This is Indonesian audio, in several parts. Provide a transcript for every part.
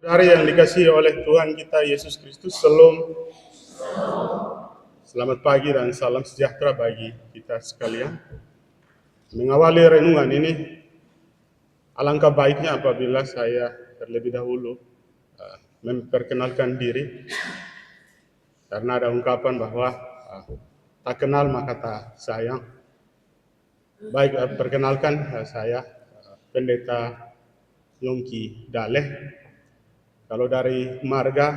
Saudara yang dikasihi oleh Tuhan kita Yesus Kristus, selamat pagi dan salam sejahtera bagi kita sekalian. Mengawali renungan ini, alangkah baiknya apabila saya terlebih dahulu memperkenalkan diri, karena ada ungkapan bahwa tak kenal maka tak sayang. Baik, perkenalkan, saya Pendeta Yongki Daleh. Kalau dari marga,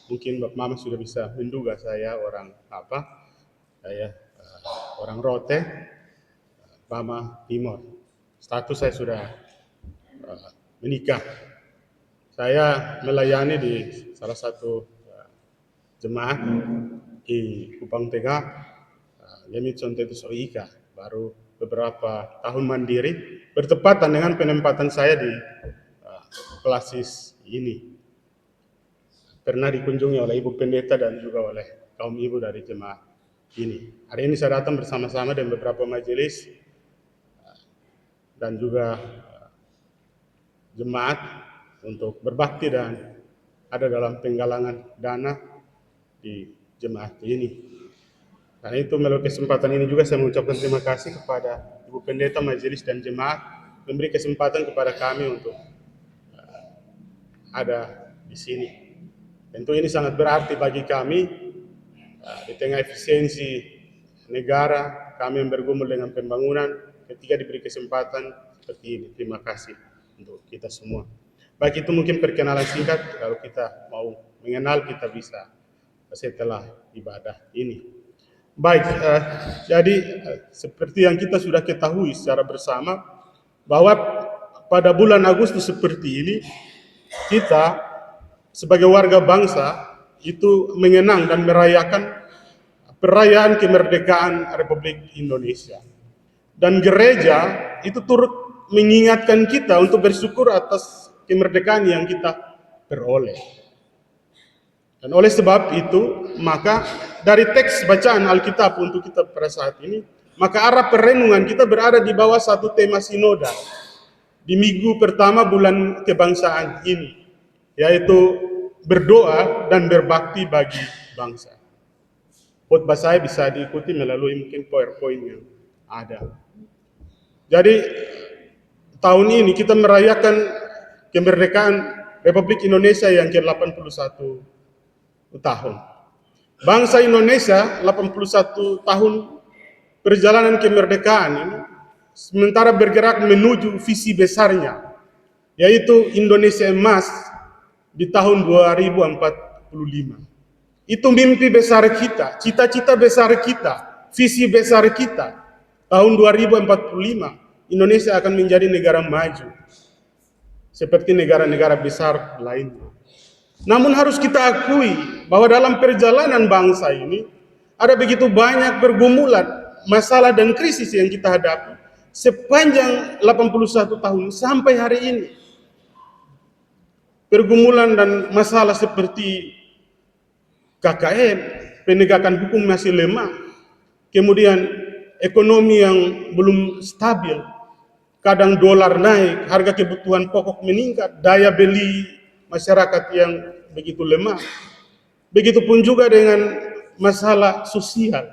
mungkin Bapak Mama sudah bisa menduga saya orang apa. Saya orang Rote, Bama Timur. Status saya sudah menikah. Saya melayani di salah satu jemaat di Kupang Tengah, Yemit Sontetus Oika. Baru beberapa tahun mandiri, bertepatan dengan penempatan saya di klasis ini. Pernah dikunjungi oleh Ibu Pendeta dan juga oleh kaum ibu dari jemaat ini. Hari ini saya datang bersama-sama dengan beberapa majelis dan juga jemaat untuk berbakti dan ada dalam penggalangan dana di jemaat ini. Karena itu melalui kesempatan ini juga saya mengucapkan terima kasih kepada Ibu Pendeta, majelis dan jemaat memberi kesempatan kepada kami untuk ada di sini. Tentu ini sangat berarti bagi kami di tengah efisiensi negara, kami yang bergumul dengan pembangunan ketika diberi kesempatan seperti ini. Terima kasih untuk kita semua. Baik, itu mungkin perkenalan singkat. Kalau kita mau mengenal, kita bisa setelah ibadah ini. Baik, jadi seperti yang kita sudah ketahui secara bersama, bahwa pada bulan Agustus seperti ini, kita sebagai warga bangsa itu mengenang dan merayakan perayaan kemerdekaan Republik Indonesia. Dan gereja itu turut mengingatkan kita untuk bersyukur atas kemerdekaan yang kita peroleh. Dan oleh sebab itu, maka dari teks bacaan Alkitab untuk kita pada saat ini, maka arah perenungan kita berada di bawah satu tema sinodal di minggu pertama bulan kebangsaan ini, yaitu berdoa dan berbakti bagi bangsa. Khotbah saya bisa diikuti melalui mungkin PowerPoint yang ada. Jadi tahun ini kita merayakan kemerdekaan Republik Indonesia yang ke-81 tahun. Bangsa Indonesia 81 tahun perjalanan kemerdekaan ini sementara bergerak menuju visi besarnya, yaitu Indonesia Emas di tahun 2045. Itu mimpi besar kita, cita-cita besar kita, visi besar kita. Tahun 2045, Indonesia akan menjadi negara maju, seperti negara-negara besar lainnya. Namun harus kita akui bahwa dalam perjalanan bangsa ini, ada begitu banyak pergumulan, masalah dan krisis yang kita hadapi sepanjang 81 tahun sampai hari ini. Pergumulan dan masalah seperti KKN, penegakan hukum masih lemah, kemudian ekonomi yang belum stabil, kadang dolar naik, harga kebutuhan pokok meningkat, daya beli masyarakat yang begitu lemah. Begitupun juga dengan masalah sosial,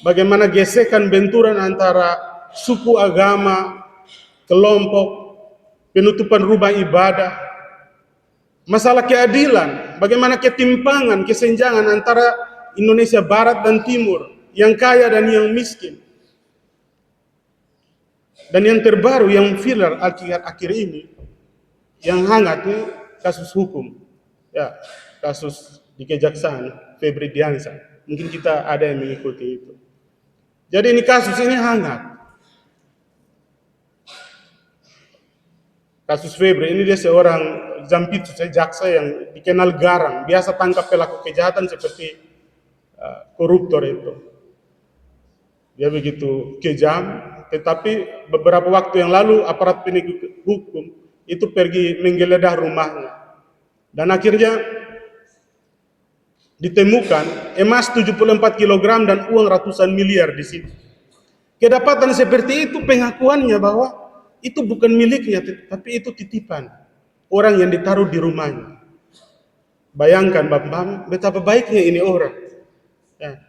bagaimana gesekan benturan antara suku, agama, kelompok, penutupan rumah ibadah, masalah keadilan, bagaimana ketimpangan, kesenjangan antara Indonesia Barat dan Timur, yang kaya dan yang miskin. Dan yang terbaru, yang viral akhir ini, yang hangat ini kasus hukum, ya, kasus di Kejaksaan Febri Diansyah. Mungkin kita ada yang mengikuti itu. Jadi ini kasus ini hangat. Kasus Febri ini dia seorang jampitsus, jaksa yang dikenal garang, biasa tangkap pelaku kejahatan seperti koruptor itu. Dia begitu kejam, tetapi beberapa waktu yang lalu aparat penegak hukum itu pergi menggeledah rumahnya. Dan akhirnya ditemukan emas 74 kg dan uang ratusan miliar di situ. Kedapatan seperti itu pengakuannya bahwa itu bukan miliknya, tapi itu titipan. orang yang ditaruh di rumahnya. Bayangkan Bapak, betapa baiknya ini orang. Ya.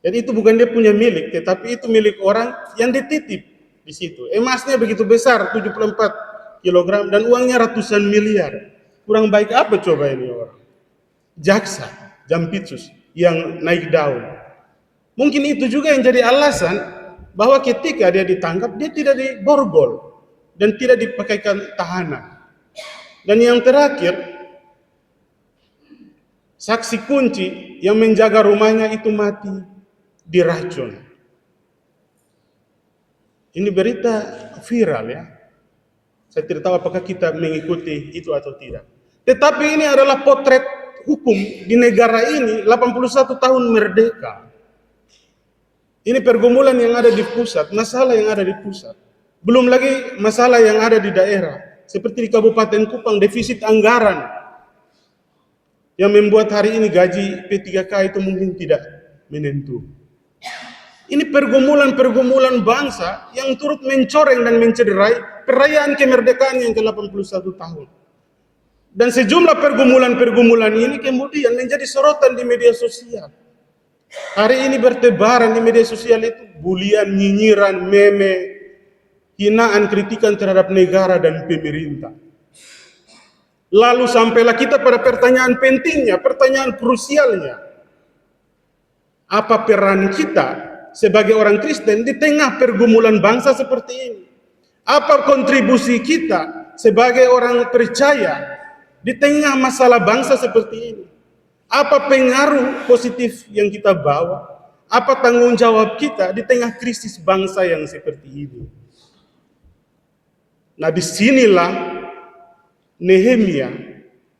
Jadi itu bukan dia punya milik, tetapi itu milik orang yang dititip di situ. Emasnya begitu besar, 74 kilogram, dan uangnya ratusan miliar. Kurang baik apa coba ini orang? Jaksa, Jampitsus, yang naik daun. Mungkin itu juga yang jadi alasan bahwa ketika dia ditangkap, dia tidak diborgol dan tidak dipakaikan tahanan. Dan yang terakhir, saksi kunci yang menjaga rumahnya itu mati diracun. Ini berita viral ya. Saya tidak tahu apakah kita mengikuti itu atau tidak. Tetapi ini adalah potret hukum di negara ini 81 tahun merdeka. Ini pergumulan yang ada di pusat, masalah yang ada di pusat. Belum lagi masalah yang ada di daerah. Seperti di Kabupaten Kupang, defisit anggaran yang membuat hari ini gaji P3K itu mungkin tidak menentu. Ini pergumulan-pergumulan bangsa yang turut mencoreng dan mencederai perayaan kemerdekaan yang ke-81 tahun. Dan sejumlah pergumulan-pergumulan ini kemudian menjadi sorotan di media sosial. Hari ini bertebaran di media sosial itu bulian, nyinyiran, meme, hinaan, kritikan terhadap negara dan pemerintah. Lalu sampailah kita pada pertanyaan pentingnya, pertanyaan krusialnya. Apa peran kita sebagai orang Kristen di tengah pergumulan bangsa seperti ini? Apa kontribusi kita sebagai orang percaya di tengah masalah bangsa seperti ini? Apa pengaruh positif yang kita bawa? Apa tanggung jawab kita di tengah krisis bangsa yang seperti ini? Nah, disinilah Nehemia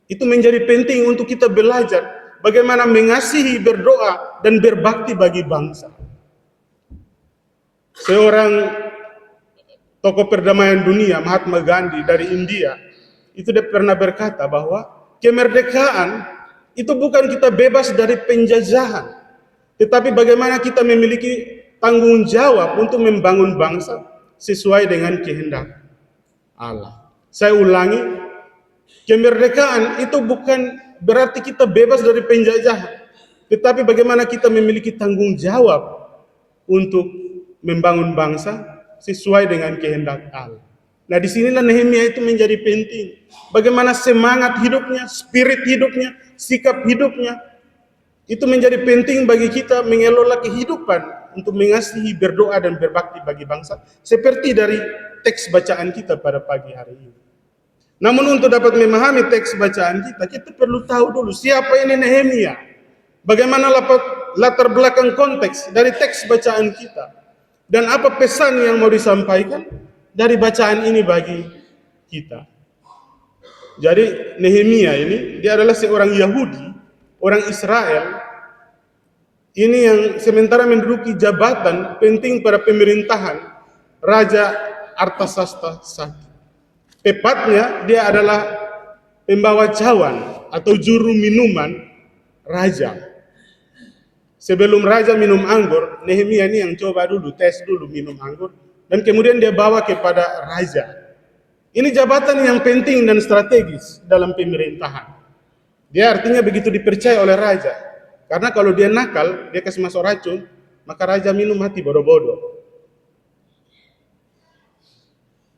itu menjadi penting untuk kita belajar bagaimana mengasihi, berdoa, dan berbakti bagi bangsa. Seorang tokoh perdamaian dunia, Mahatma Gandhi dari India, itu dia pernah berkata bahwa kemerdekaan itu bukan kita bebas dari penjajahan, tetapi bagaimana kita memiliki tanggung jawab untuk membangun bangsa sesuai dengan kehendak Allah. Saya ulangi, kemerdekaan itu bukan berarti kita bebas dari penjajahan, tetapi bagaimana kita memiliki tanggung jawab untuk membangun bangsa sesuai dengan kehendak Allah. Nah, disinilah Nehemia itu menjadi penting. Bagaimana semangat hidupnya, spirit hidupnya, sikap hidupnya, itu menjadi penting bagi kita mengelola kehidupan untuk mengasihi, berdoa, dan berbakti bagi bangsa. Seperti dari teks bacaan kita pada pagi hari ini. Namun untuk dapat memahami teks bacaan kita perlu tahu dulu siapa ini Nehemia. Bagaimana latar belakang konteks dari teks bacaan kita. Dan apa pesan yang mau disampaikan dari bacaan ini bagi kita. Jadi Nehemia ini, dia adalah seorang Yahudi, orang Israel, ini yang sementara menduduki jabatan penting pada pemerintahan Raja Artasasta I. Tepatnya dia adalah pembawa cawan atau juru minuman raja. Sebelum raja minum anggur, Nehemia ini yang coba dulu, tes dulu minum anggur, dan kemudian dia bawa kepada raja. Ini jabatan yang penting dan strategis dalam pemerintahan. Dia artinya begitu dipercaya oleh raja. Karena kalau dia nakal, dia kasih masuk racun, maka raja minum mati bodoh-bodoh.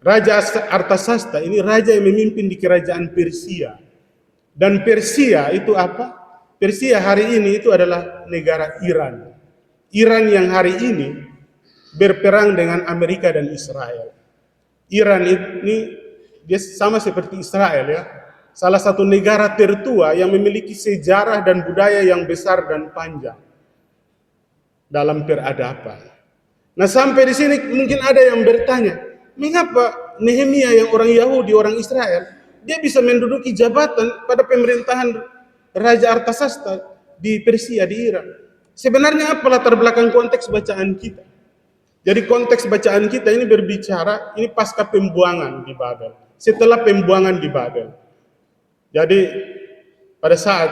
Raja Artasasta ini raja yang memimpin di kerajaan Persia. Dan Persia itu apa? Persia hari ini itu adalah negara Iran. Iran yang hari ini berperang dengan Amerika dan Israel. Iran ini dia sama seperti Israel ya. Salah satu negara tertua yang memiliki sejarah dan budaya yang besar dan panjang dalam peradaban. Nah, sampai di sini mungkin ada yang bertanya, mengapa Nehemia yang orang Yahudi, orang Israel, dia bisa menduduki jabatan pada pemerintahan Raja Artasasta di Persia, di Iran? Sebenarnya apa latar belakang konteks bacaan kita? Jadi konteks bacaan kita ini berbicara, ini pasca pembuangan di Babel, setelah pembuangan di Babel. Jadi pada saat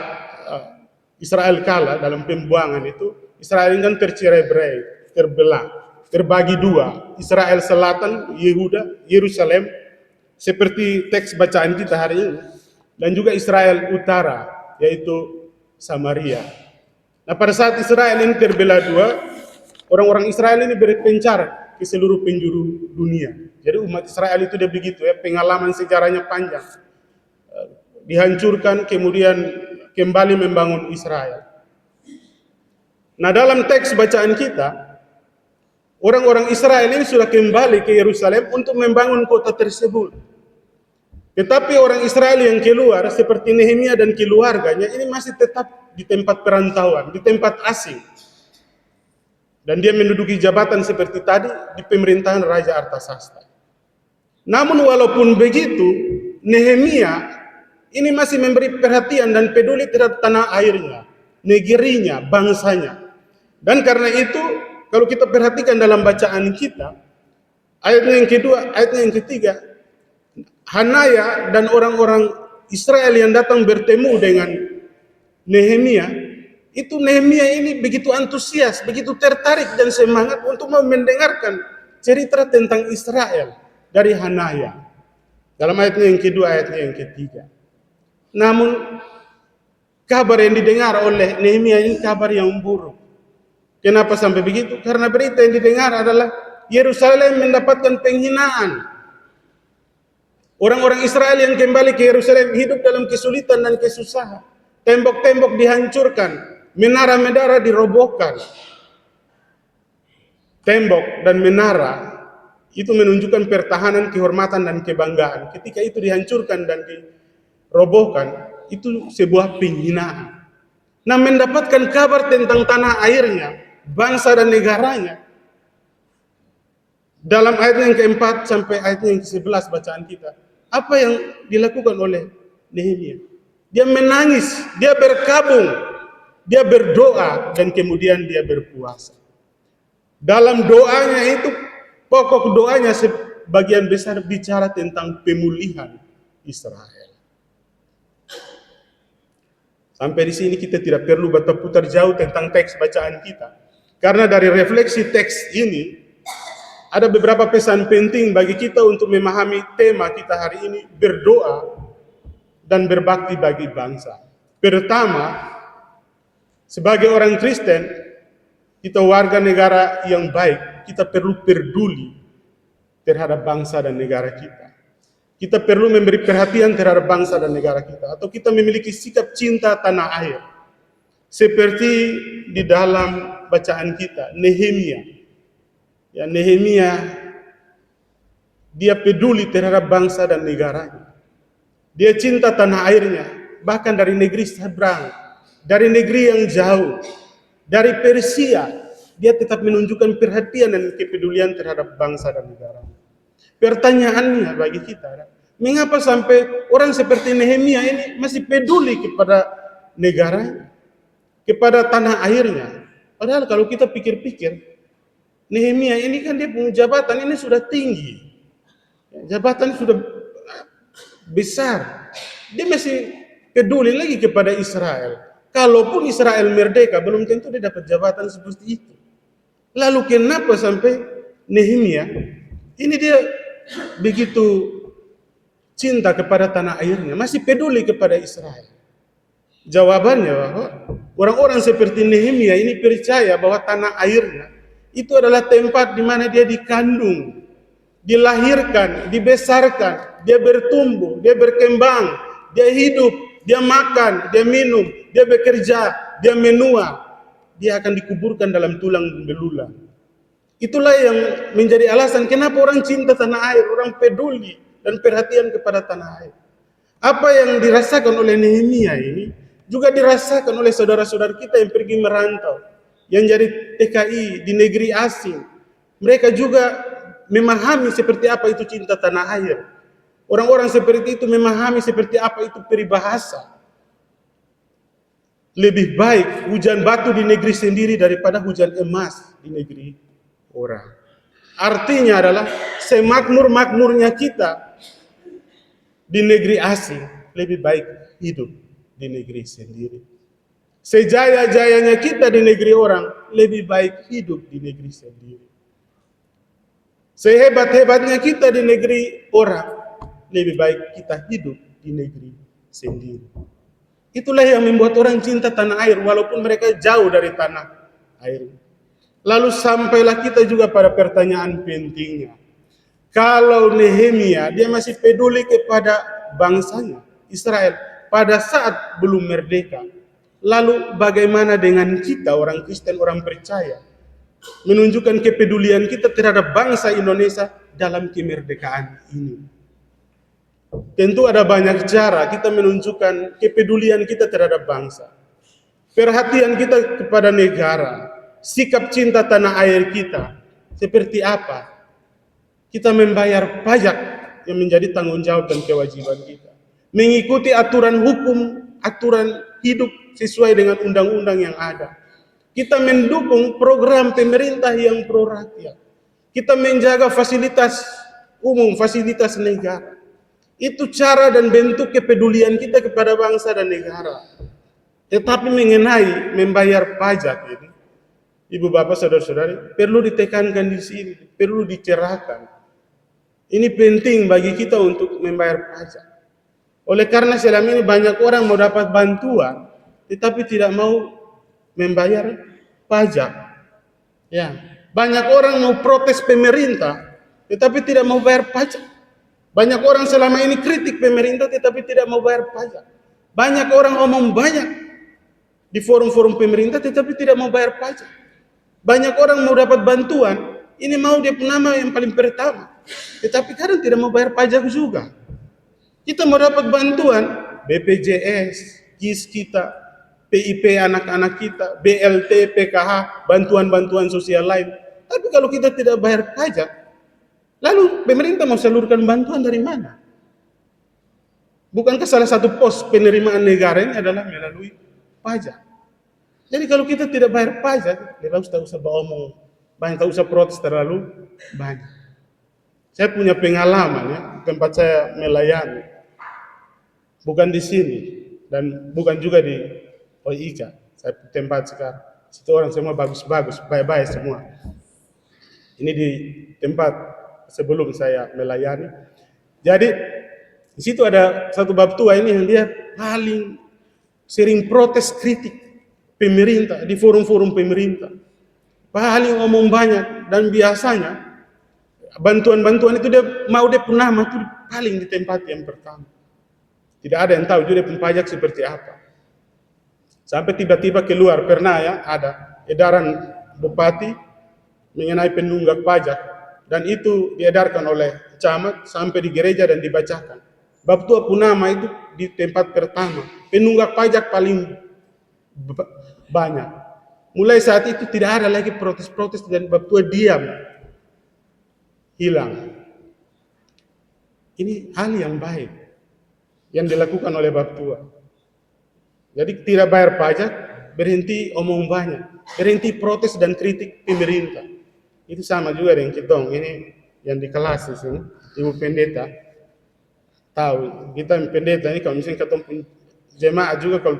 Israel kalah dalam pembuangan itu, Israel kan tercerai-berai, terbelah, terbagi dua. Israel Selatan, Yehuda, Yerusalem, seperti teks bacaan kita hari ini, dan juga Israel Utara, yaitu Samaria. Nah, pada saat Israel ini terbelah dua, orang-orang Israel ini berpencar ke seluruh penjuru dunia. Jadi umat Israel itu dia begitu ya, pengalaman sejarahnya panjang. Dihancurkan, kemudian kembali membangun Israel. Nah, dalam teks bacaan kita, orang-orang Israel ini sudah kembali ke Yerusalem untuk membangun kota tersebut. Tetapi orang Israel yang keluar, seperti Nehemia dan keluarganya, ini masih tetap di tempat perantauan, di tempat asing. Dan dia menduduki jabatan seperti tadi di pemerintahan Raja Artasasta. Namun walaupun begitu, Nehemia ini masih memberi perhatian dan peduli terhadap tanah airnya, negerinya, bangsanya. Dan karena itu, kalau kita perhatikan dalam bacaan kita, ayatnya yang kedua, ayatnya yang ketiga, Hanaya dan orang-orang Israel yang datang bertemu dengan Nehemia, itu Nehemia ini begitu antusias, begitu tertarik dan semangat untuk mau mendengarkan cerita tentang Israel dari Hanaya. Dalam ayatnya yang kedua, ayatnya yang ketiga. Namun kabar yang didengar oleh Nehemia ini kabar yang buruk. Kenapa sampai begitu? Karena berita yang didengar adalah Yerusalem mendapatkan penghinaan. Orang-orang Israel yang kembali ke Yerusalem hidup dalam kesulitan dan kesusahan. Tembok-tembok dihancurkan, menara-menara dirobohkan. Tembok dan menara itu menunjukkan pertahanan, kehormatan, dan kebanggaan. Ketika itu dihancurkan dan dirobohkan, itu sebuah penghinaan. Nah, mendapatkan kabar tentang tanah airnya, bangsa dan negaranya, dalam ayat yang keempat sampai ayat yang ke-11 bacaan kita, apa yang dilakukan oleh Nehemia? Dia menangis, dia berkabung, dia berdoa, dan kemudian dia berpuasa. Dalam doanya itu, pokok doanya sebagian besar bicara tentang pemulihan Israel. Sampai di sini kita tidak perlu berputar jauh tentang teks bacaan kita. Karena dari refleksi teks ini, ada beberapa pesan penting bagi kita untuk memahami tema kita hari ini, berdoa dan berbakti bagi bangsa. Pertama, sebagai orang Kristen, kita warga negara yang baik, kita perlu peduli terhadap bangsa dan negara kita. Kita perlu memberi perhatian terhadap bangsa dan negara kita, atau kita memiliki sikap cinta tanah air. Seperti di dalam bacaan kita, Nehemia. Ya, Nehemia, dia peduli terhadap bangsa dan negaranya. Dia cinta tanah airnya, bahkan dari negeri seberang, dari negeri yang jauh, dari Persia, dia tetap menunjukkan perhatian dan kepedulian terhadap bangsa dan negara. Pertanyaannya bagi kita, mengapa sampai orang seperti Nehemia ini masih peduli kepada negaranya, kepada tanah airnya? Padahal kalau kita pikir-pikir, Nehemia ini kan dia punya jabatan ini sudah tinggi, jabatan sudah besar, dia masih peduli lagi kepada Israel. Kalaupun Israel merdeka, belum tentu dia dapat jabatan seperti itu. Lalu kenapa sampai Nehemia ini dia begitu cinta kepada tanah airnya, masih peduli kepada Israel? Jawabannya bahwa orang-orang seperti Nehemia ini percaya bahwa tanah airnya itu adalah tempat di mana dia dikandung, dilahirkan, dibesarkan, dia bertumbuh, dia berkembang, dia hidup, dia makan, dia minum, dia bekerja, dia menua, dia akan dikuburkan dalam tulang belulang. Itulah yang menjadi alasan kenapa orang cinta tanah air, orang peduli dan perhatian kepada tanah air. Apa yang dirasakan oleh Nehemia ini juga dirasakan oleh saudara-saudara kita yang pergi merantau, yang jadi TKI di negeri asing. Mereka juga memahami seperti apa itu cinta tanah air. Orang-orang seperti itu memahami seperti apa itu peribahasa. Lebih baik hujan batu di negeri sendiri daripada hujan emas di negeri orang. Artinya adalah semakmur-makmurnya kita di negeri asing, lebih baik hidup di negeri sendiri. Sejaya-jayanya kita di negeri orang, lebih baik hidup di negeri sendiri. Sehebat-hebatnya kita di negeri orang, lebih baik kita hidup di negeri sendiri. Itulah yang membuat orang cinta tanah air walaupun mereka jauh dari tanah air. Lalu sampailah kita juga pada pertanyaan pentingnya. Kalau Nehemia dia masih peduli kepada bangsanya Israel pada saat belum merdeka, lalu bagaimana dengan kita orang Kristen, orang percaya, menunjukkan kepedulian kita terhadap bangsa Indonesia dalam kemerdekaan ini? Tentu ada banyak cara kita menunjukkan kepedulian kita terhadap bangsa, perhatian kita kepada negara, sikap cinta tanah air kita seperti apa. Kita membayar pajak yang menjadi tanggung jawab dan kewajiban kita, mengikuti aturan hukum, aturan hidup sesuai dengan undang-undang yang ada. Kita mendukung program pemerintah yang pro rakyat. Kita menjaga fasilitas umum, fasilitas negara. Itu cara dan bentuk kepedulian kita kepada bangsa dan negara. Tetapi mengenai membayar pajak ini, Ibu Bapak Saudara-saudari, perlu ditekankan di sini, perlu dicerahkan. Ini penting bagi kita untuk membayar pajak. Oleh karena selama ini banyak orang mau dapat bantuan, tetapi tidak mau membayar pajak. Ya, banyak orang mau protes pemerintah, tetapi tidak mau bayar pajak. Banyak orang selama ini kritik pemerintah, tetapi tidak mau bayar pajak. Banyak orang omong banyak di forum-forum pemerintah, tetapi tidak mau bayar pajak. Banyak orang mau dapat bantuan, ini mau dia nama yang paling pertama, tetapi kadang tidak mau bayar pajak juga. Kita mau dapat bantuan, BPJS, KIS kita, PIP anak-anak kita, BLT, PKH, bantuan-bantuan sosial lain. Tapi kalau kita tidak bayar pajak, lalu pemerintah mau salurkan bantuan dari mana? Bukankah salah satu pos penerimaan negara ini adalah melalui pajak? Jadi kalau kita tidak bayar pajak, tidak usah ngomong banyak, tak usah protes terlalu banyak. Saya punya pengalaman ya, tempat saya melayani, bukan di sini dan bukan juga di OIK. Saya tempat sekarang, situ orang semua bagus-bagus, baik-baik semua. Ini di tempat sebelum saya melayani. Jadi di situ ada satu bab tua ini yang dia paling sering protes kritik pemerintah di forum-forum pemerintah. Paling ngomong banyak, dan biasanya bantuan-bantuan itu dia mau dia punya nama itu paling di tempat yang pertama. Tidak ada yang tahu juga dia pajak seperti apa. Sampai tiba-tiba keluar pernah ya ada edaran bupati mengenai penunggak pajak, dan itu diedarkan oleh camat sampai di gereja dan dibacakan. Bab tua punama itu di tempat pertama, penunggak pajak paling banyak. Mulai saat itu tidak ada lagi protes-protes dan bab tua diam, hilang. Ini hal yang baik yang dilakukan oleh bab tua. Jadi tidak bayar pajak, berhenti omong banyak, berhenti protes dan kritik pemerintah. Itu sama juga dengan kitong ini yang di kelas di sini, Ibu Pendeta tahu. Kita pendeta ini kalau misalnya ketemu jemaah juga kalau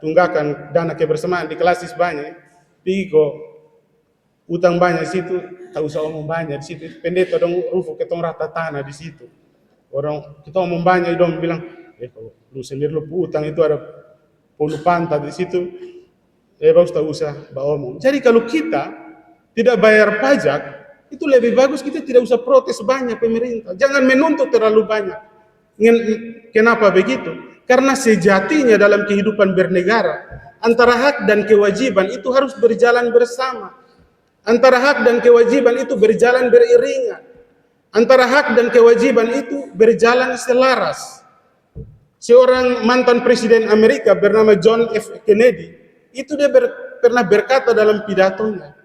tunggakan dana kebersamaan di kelas banyak, pigo utang banyak di situ, tak usah omong banyak di situ. Pendeta dong rufu ketong rata tanah di situ. Orang kita omong banyak dong bilang, kalau lu sendiri lu utang itu ada puluh pantat di situ, bagus tak usah omong. Jadi kalau kita tidak bayar pajak, itu lebih bagus kita tidak usah protes banyak pemerintah. Jangan menuntut terlalu banyak. Kenapa begitu? Karena sejatinya dalam kehidupan bernegara, antara hak dan kewajiban itu harus berjalan bersama. Antara hak dan kewajiban itu berjalan beriringan. Antara hak dan kewajiban itu berjalan selaras. Seorang mantan presiden Amerika bernama John F. Kennedy, itu dia pernah berkata dalam pidatonya,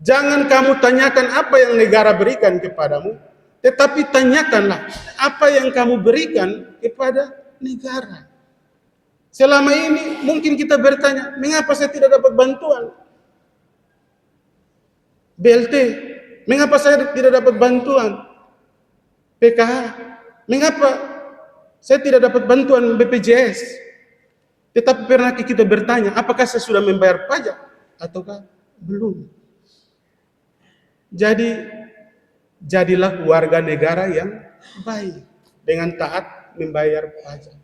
jangan kamu tanyakan apa yang negara berikan kepadamu, tetapi tanyakanlah apa yang kamu berikan kepada negara. Selama ini mungkin kita bertanya, mengapa saya tidak dapat bantuan BLT? Mengapa saya tidak dapat bantuan PKH? Mengapa saya tidak dapat bantuan BPJS? Tetapi pernah kita bertanya, apakah saya sudah membayar pajak ataukah belum? Jadi jadilah warga negara yang baik dengan taat membayar pajak.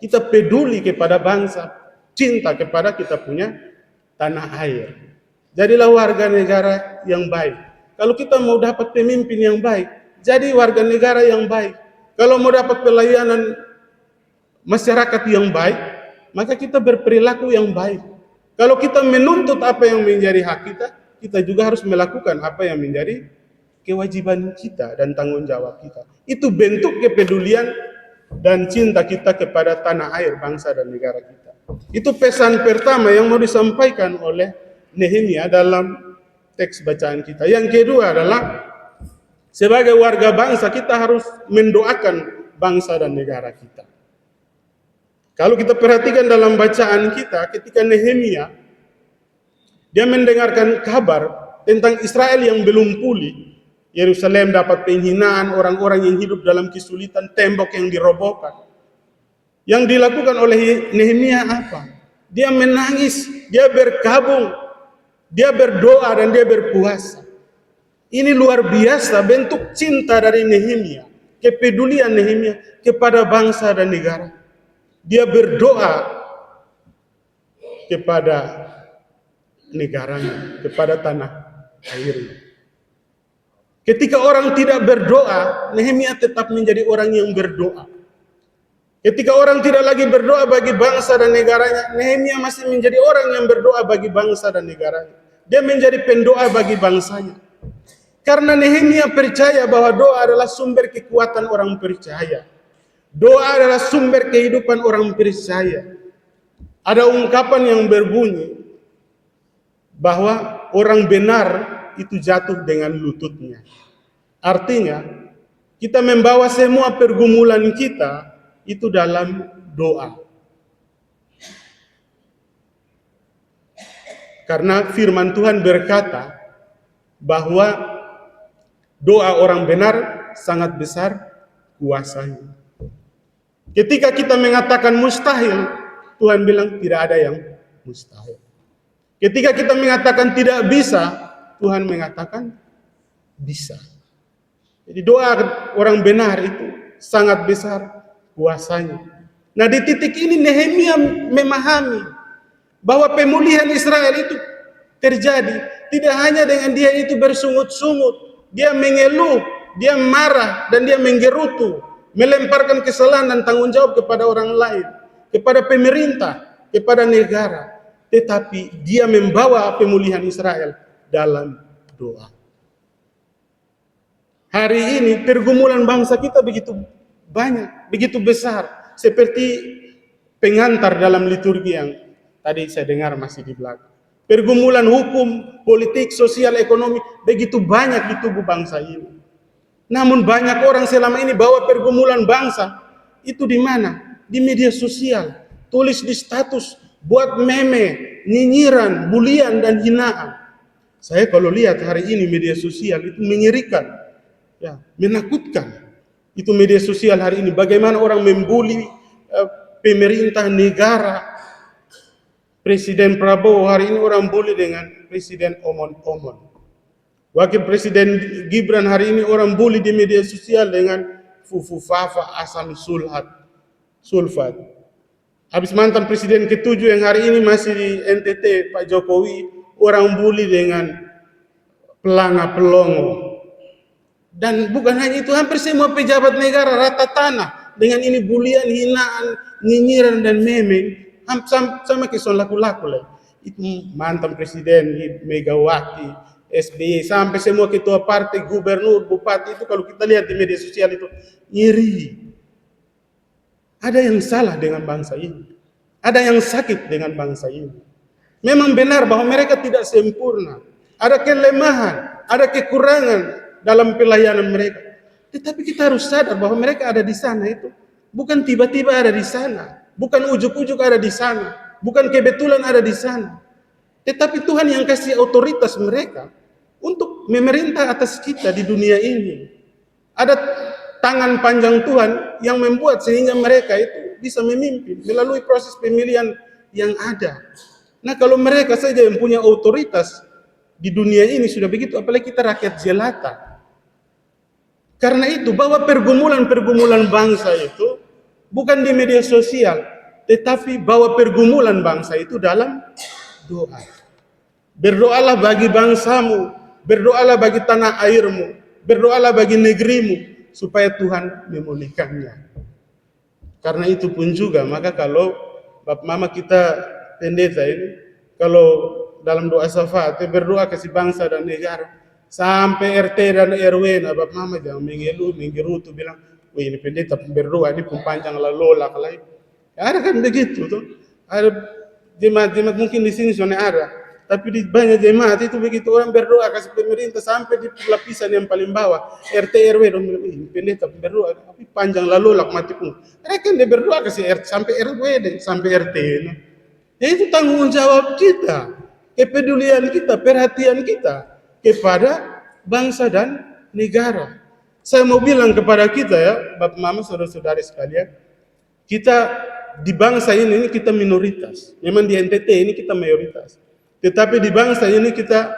Kita peduli kepada bangsa, cinta kepada kita punya tanah air. Jadilah warga negara yang baik. Kalau kita mau dapat pemimpin yang baik, jadi warga negara yang baik. Kalau mau dapat pelayanan masyarakat yang baik, maka kita berperilaku yang baik. Kalau kita menuntut apa yang menjadi hak kita, kita juga harus melakukan apa yang menjadi kewajiban kita dan tanggung jawab kita. Itu bentuk kepedulian dan cinta kita kepada tanah air, bangsa dan negara kita. Itu pesan pertama yang mau disampaikan oleh Nehemia dalam teks bacaan kita. Yang kedua adalah sebagai warga bangsa kita harus mendoakan bangsa dan negara kita. Kalau kita perhatikan dalam bacaan kita, ketika Nehemia dia mendengarkan kabar tentang Israel yang belum pulih, Yerusalem dapat penghinaan, orang-orang yang hidup dalam kesulitan, tembok yang dirobohkan. Yang dilakukan oleh Nehemia apa? Dia menangis, dia berkabung, dia berdoa dan dia berpuasa. Ini luar biasa bentuk cinta dari Nehemia, kepedulian Nehemia kepada bangsa dan negara. Dia berdoa kepada negaranya, kepada tanah airnya. Ketika orang tidak berdoa, Nehemia tetap menjadi orang yang berdoa. Ketika orang tidak lagi berdoa bagi bangsa dan negaranya, Nehemia masih menjadi orang yang berdoa bagi bangsa dan negaranya. Dia menjadi pendoa bagi bangsanya. Karena Nehemia percaya bahwa doa adalah sumber kekuatan orang percaya. Doa adalah sumber kehidupan orang percaya. Ada ungkapan yang berbunyi bahwa orang benar itu jatuh dengan lututnya. Artinya, kita membawa semua pergumulan kita itu dalam doa. Karena firman Tuhan berkata bahwa doa orang benar sangat besar kuasanya. Ketika kita mengatakan mustahil, Tuhan bilang tidak ada yang mustahil. Ketika kita mengatakan tidak bisa, Tuhan mengatakan bisa. Jadi doa orang benar itu sangat besar kuasanya. Nah, di titik ini Nehemia memahami bahwa pemulihan Israel itu terjadi tidak hanya dengan dia itu bersungut-sungut, dia mengeluh, dia marah dan dia menggerutu, melemparkan kesalahan dan tanggung jawab kepada orang lain, kepada pemerintah, kepada negara, tetapi dia membawa pemulihan Israel dalam doa. Hari ini pergumulan bangsa kita begitu banyak, begitu besar, seperti pengantar dalam liturgi yang tadi saya dengar masih di belakang. Pergumulan hukum, politik, sosial, ekonomi begitu banyak di tubuh bangsa ini. Namun banyak orang selama ini bawa pergumulan bangsa itu di mana? Di media sosial, tulis di status, buat meme, nyinyiran, bulian dan hinaan. Saya kalau lihat hari ini media sosial itu mengerikan, ya, menakutkan. Itu media sosial hari ini, bagaimana orang membuli pemerintah negara. Presiden Prabowo hari ini orang bully dengan Presiden omon-omon. Wakil Presiden Gibran hari ini orang bully di media sosial dengan Fufu Fafa asam sulfat. Habis mantan Presiden ke-7 yang hari ini masih di NTT, Pak Jokowi, orang bully dengan pelanga pelongo. Dan bukan hanya itu, hampir semua pejabat negara rata tanah dengan ini bulian, hinaan, nyinyiran dan meme. Sama keson laku-laku lah. Itu mantan Presiden Megawati, SBY, sampai semua ketua partai, gubernur, bupati, itu kalau kita lihat di media sosial itu ngeri. Ada yang salah dengan bangsa ini. Ada yang sakit dengan bangsa ini. Memang benar bahwa mereka tidak sempurna. Ada kelemahan, ada kekurangan dalam pelayanan mereka. Tetapi kita harus sadar bahwa mereka ada di sana itu bukan tiba-tiba ada di sana. Bukan ujuk-ujuk ada di sana, bukan kebetulan ada di sana. Tetapi Tuhan yang kasih otoritas mereka untuk memerintah atas kita di dunia ini. Ada tangan panjang Tuhan yang membuat sehingga mereka itu bisa memimpin melalui proses pemilihan yang ada. Nah, kalau mereka saja yang punya otoritas di dunia ini sudah begitu, apalagi kita rakyat jelata. Karena itu, bahwa pergumulan-pergumulan bangsa itu bukan di media sosial, tetapi bahwa pergumulan bangsa itu dalam doa. Berdoalah bagi bangsamu, berdoalah bagi tanah airmu, berdoalah bagi negerimu, supaya Tuhan memulihkannya. Karena itu pun juga, maka kalau Bapak Mama kita pendeta ini, kalau dalam doa syafaat berdoa kasih bangsa dan negara, sampai RT dan RW, nah Bapak Mama jangan menggerutu bilang, wih ini pendeta berdoa, ini pun panjang lolak lah. Ada kan begitu tuh. Ada jemaat-jemaat mungkin di sini soalnya ada, tapi di banyak jemaat itu begitu orang berdoa kasih pemerintah sampai di lapisan yang paling bawah RT RW dong bilang, ini pendeta berdoa, tapi panjang lolak mati pun. Mereka dia berdoa kasih RT sampai RW deh, sampai RT. Nah. Ya itu tanggung jawab kita, kepedulian kita, perhatian kita kepada bangsa dan negara. Saya mau bilang kepada kita ya, Bapak Mama, saudara-saudari sekalian, kita di bangsa ini kita minoritas. Memang di NTT ini kita mayoritas. Tetapi di bangsa ini kita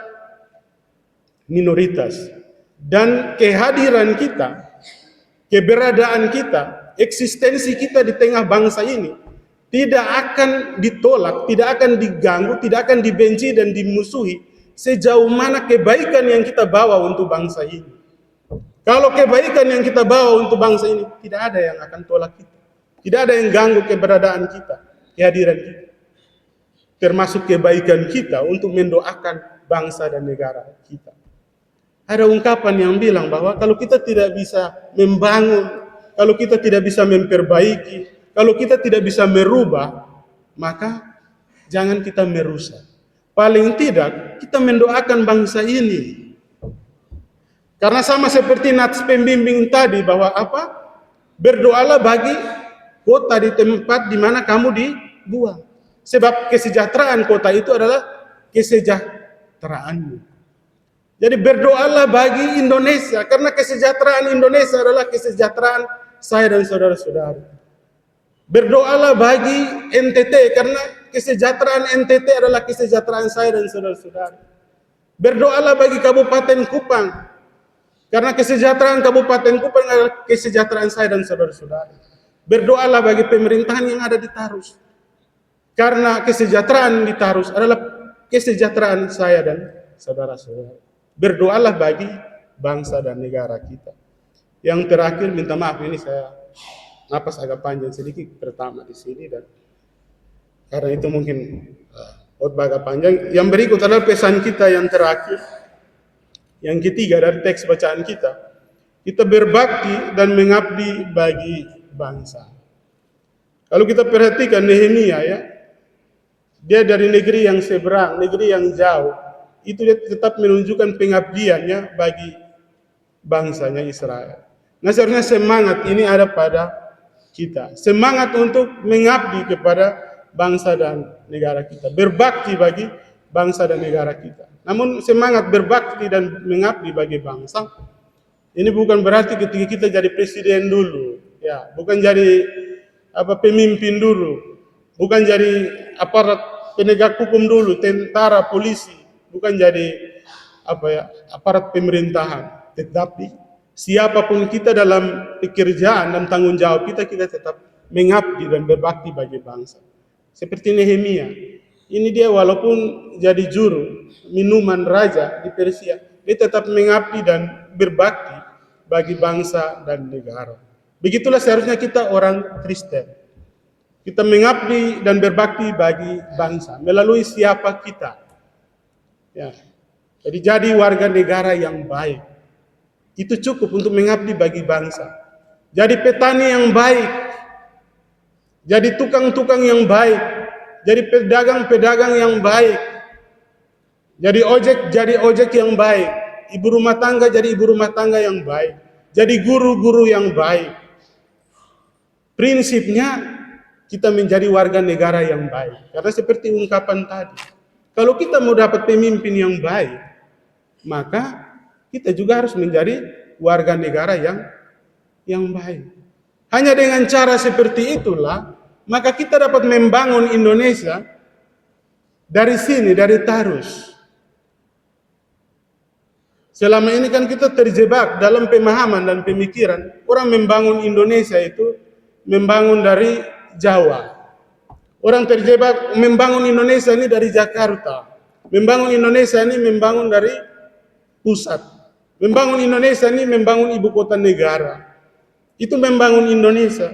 minoritas. Dan kehadiran kita, keberadaan kita, eksistensi kita di tengah bangsa ini tidak akan ditolak, tidak akan diganggu, tidak akan dibenci dan dimusuhi sejauh mana kebaikan yang kita bawa untuk bangsa ini. Kalau kebaikan yang kita bawa untuk bangsa ini, tidak ada yang akan tolak kita. Tidak ada yang ganggu keberadaan kita, kehadiran kita. Termasuk kebaikan kita untuk mendoakan bangsa dan negara kita. Ada ungkapan yang bilang bahwa kalau kita tidak bisa membangun, kalau kita tidak bisa memperbaiki, kalau kita tidak bisa merubah, maka jangan kita merusak. Paling tidak kita mendoakan bangsa ini. Karena sama seperti nats pembimbing tadi bahwa apa? Berdoalah bagi kota di tempat di mana kamu dibuang. Sebab kesejahteraan kota itu adalah kesejahteraanmu. Jadi berdoalah bagi Indonesia, karena kesejahteraan Indonesia adalah kesejahteraan saya dan saudara-saudara. Berdoalah bagi NTT, karena kesejahteraan NTT adalah kesejahteraan saya dan saudara-saudara. Berdoalah bagi Kabupaten Kupang, karena kesejahteraan Kabupaten Kupang adalah kesejahteraan saya dan saudara-saudara. Berdoalah bagi pemerintahan yang ada di Tarus, karena kesejahteraan di Tarus adalah kesejahteraan saya dan saudara-saudara. Berdoalah bagi bangsa dan negara kita. Yang terakhir, minta maaf ini saya napas agak panjang sedikit pertama di sini, dan karena itu mungkin khotbah agak panjang. Yang berikut adalah pesan kita yang terakhir, yang ketiga dari teks bacaan kita. Kita berbakti dan mengabdi bagi bangsa. Kalau kita perhatikan Nehemia ya, dia dari negeri yang seberang, negeri yang jauh, itu dia tetap menunjukkan pengabdiannya bagi bangsanya Israel. Nah seharusnya semangat ini ada pada kita, semangat untuk mengabdi kepada bangsa dan negara kita, berbakti bagi bangsa dan negara kita. Namun semangat berbakti dan mengabdi bagi bangsa ini bukan berarti ketika kita jadi presiden dulu, ya, bukan jadi pemimpin dulu, bukan jadi aparat penegak hukum dulu, tentara, polisi, bukan jadi aparat pemerintahan. Tetapi siapapun kita dalam pekerjaan dan tanggung jawab kita, kita tetap mengabdi dan berbakti bagi bangsa. Seperti Nehemia, ini dia walaupun jadi juru minuman raja di Persia, dia tetap mengabdi dan berbakti bagi bangsa dan negara. Begitulah seharusnya kita orang Kristen. Kita mengabdi dan berbakti bagi bangsa melalui siapa kita. Ya. Jadi jadi warga negara yang baik. Itu cukup untuk mengabdi bagi bangsa. Jadi petani yang baik. Jadi tukang-tukang yang baik. Jadi pedagang-pedagang yang baik. Jadi ojek yang baik. Ibu rumah tangga jadi ibu rumah tangga yang baik. Jadi guru-guru yang baik. Prinsipnya kita menjadi warga negara yang baik. Karena seperti ungkapan tadi, kalau kita mau dapat pemimpin yang baik, maka kita juga harus menjadi warga negara yang baik. Hanya dengan cara seperti itulah, maka kita dapat membangun Indonesia dari sini, dari Tarus. Selama ini kan kita terjebak dalam pemahaman dan pemikiran orang membangun Indonesia itu membangun dari Jawa. Orang terjebak membangun Indonesia ini dari Jakarta. Membangun Indonesia ini membangun dari pusat. Membangun Indonesia ini membangun ibu kota negara. Itu membangun Indonesia.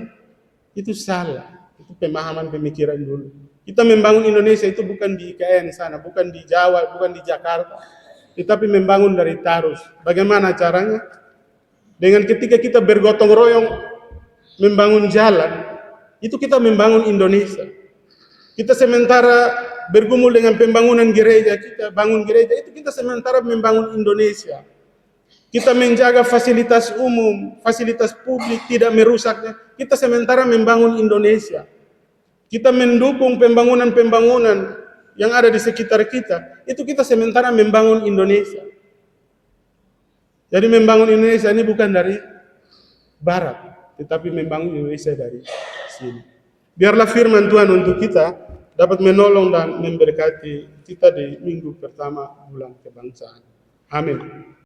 Itu salah. Itu pemahaman pemikiran dulu. Kita membangun Indonesia itu bukan di IKN sana, bukan di Jawa, bukan di Jakarta. Tetapi membangun dari Tarus. Bagaimana caranya? Dengan ketika kita bergotong royong membangun jalan, itu kita membangun Indonesia. Kita sementara bergumul dengan pembangunan gereja, kita bangun gereja, itu kita sementara membangun Indonesia. Kita menjaga fasilitas umum, fasilitas publik tidak merusaknya, kita sementara membangun Indonesia. Kita mendukung pembangunan-pembangunan yang ada di sekitar kita, itu kita sementara membangun Indonesia. Jadi membangun Indonesia ini bukan dari barat, tetapi membangun Indonesia dari sini. Biarlah firman Tuhan untuk kita dapat menolong dan memberkati kita di minggu pertama bulan kebangsaan. Amin.